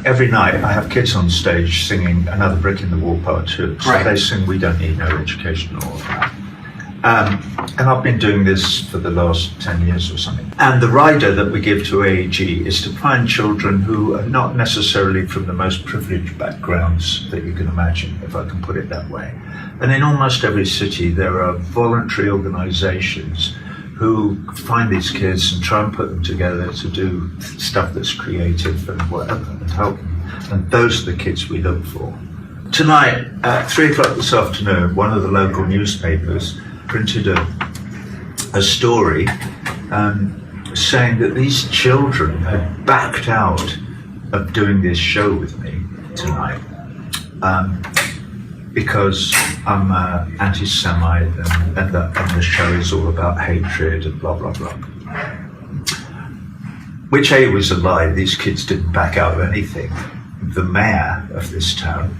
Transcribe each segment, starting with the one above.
every night I have kids on stage singing Another Brick in the Wall Part 2. So they sing We Don't Need No Education or all that. And I've been doing this for the last 10 years or something. And the rider that we give to AEG is to find children who are not necessarily from the most privileged backgrounds that you can imagine, if I can put it that way. And in almost every city, there are voluntary organizations who find these kids and try and put them together to do stuff that's creative and whatever and help them. And those are the kids we look for. Tonight, at 3 o'clock this afternoon, one of the local newspapers printed a story saying that these children had backed out of doing this show with me tonight because I'm an anti-Semite and the show is all about hatred and blah, blah, blah. Which A was a lie. These kids didn't back out of anything. The mayor of this town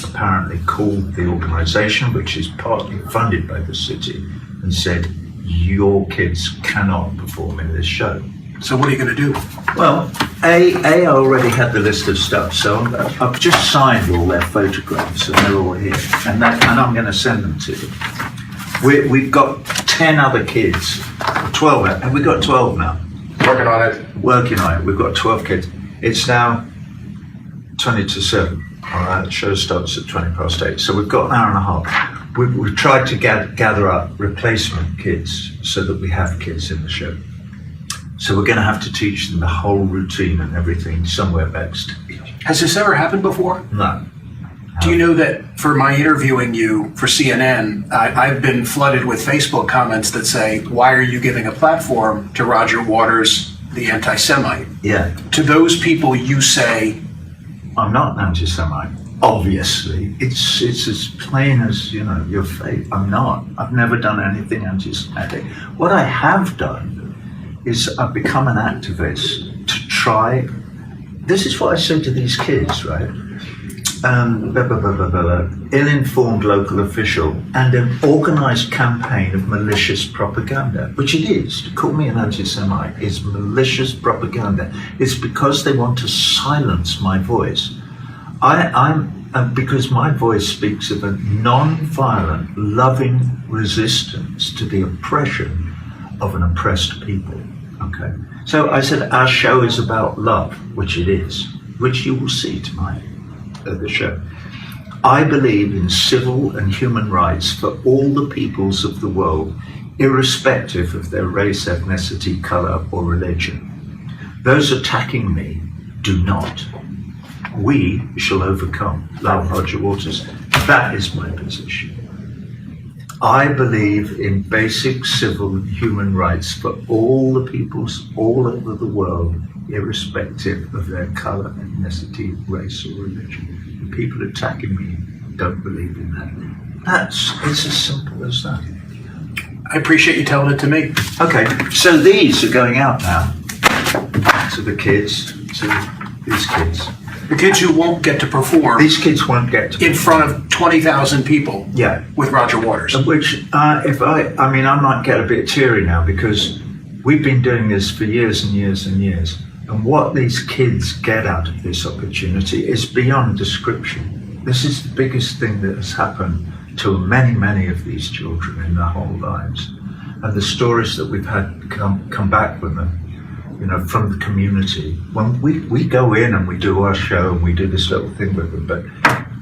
apparently called the organisation, which is partly funded by the city, and said, your kids cannot perform in this show. So what are you going to do? Well, I already had the list of stuff, so I've just signed all their photographs and they're all here, and I'm going to send them to them. We've got 10 other kids, 12, and we've got 12 now. Working on it. Working on it, we've got 12 kids. It's now 20 to 7. All right, the show starts at 20 past 8, so we've got an hour and a half. We've tried to gather up replacement kids so that we have kids in the show. So we're going to have to teach them the whole routine and everything somewhere backstage. Has this ever happened before? No. Do you know that for my interviewing you for CNN, I've been flooded with Facebook comments that say, why are you giving a platform to Roger Waters, the anti-Semite? Yeah. To those people you say, I'm not an anti-Semite, obviously. It's as plain as, your fate. I'm not. I've never done anything anti-Semitic. What I have done is I've become an activist to try. This is what I say to these kids, right? Ill-informed local official and an organised campaign of malicious propaganda, which it is. To call me an anti-Semite is malicious propaganda. It's because they want to silence my voice. Because my voice speaks of a non-violent, loving resistance to the oppression of an oppressed people. Okay. So I said our show is about love, which it is, which you will see tonight at the show. I believe in civil and human rights for all the peoples of the world, irrespective of their race, ethnicity, colour or religion. Those attacking me do not. We shall overcome. Love, Roger Waters. That is my position. I believe in basic civil and human rights for all the peoples all over the world, irrespective of their colour, ethnicity, race or religion. The people attacking me don't believe in that. It's as simple as that. I appreciate you telling it to me. Okay, so these are going out now to the kids, to these kids. The kids who won't get to perform. These kids won't get to in front of 20,000 people. Yeah. With Roger Waters. Which, I might get a bit teary now because we've been doing this for years and years and years. And what these kids get out of this opportunity is beyond description. This is the biggest thing that has happened to many, many of these children in their whole lives. And the stories that we've had come back with them, from the community. When we go in and we do our show and we do this little thing with them, but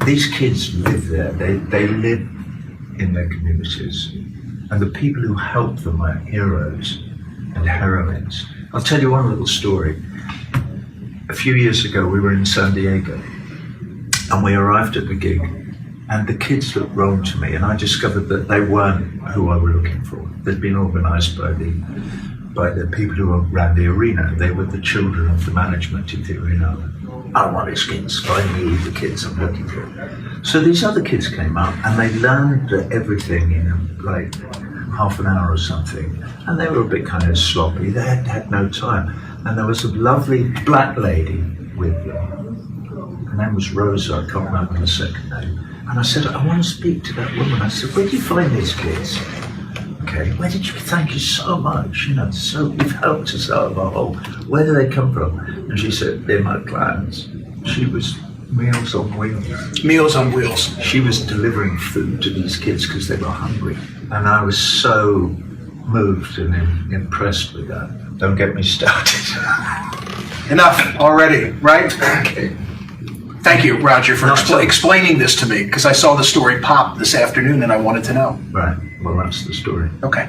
these kids live there. They live in their communities. And the people who help them are heroes and heroines. I'll tell you one little story. A few years ago, we were in San Diego and we arrived at the gig and the kids looked wrong to me and I discovered that they weren't who I were looking for. They'd been organised by the people who ran the arena. They were the children of the management of the arena. I want his kids, find me the kids I'm looking for. So these other kids came up and they learned everything in like half an hour or something. And they were a bit kind of sloppy. They had no time. And there was a lovely black lady with them. Her name was Rosa, I can't remember her second name. And I said, I want to speak to that woman. I said, where do you find these kids? okay, where did you, thank you so much, so you've helped us out of a hole. Where do they come from? And she said, they're my clients. She was Meals on Wheels. Meals on Wheels. She was delivering food to these kids because they were hungry. And I was so moved and impressed with that. Don't get me started. Enough already, right? Okay. Thank you, Roger, for No, explaining this to me, because I saw the story pop this afternoon and I wanted to know. Right, well, that's the story. Okay.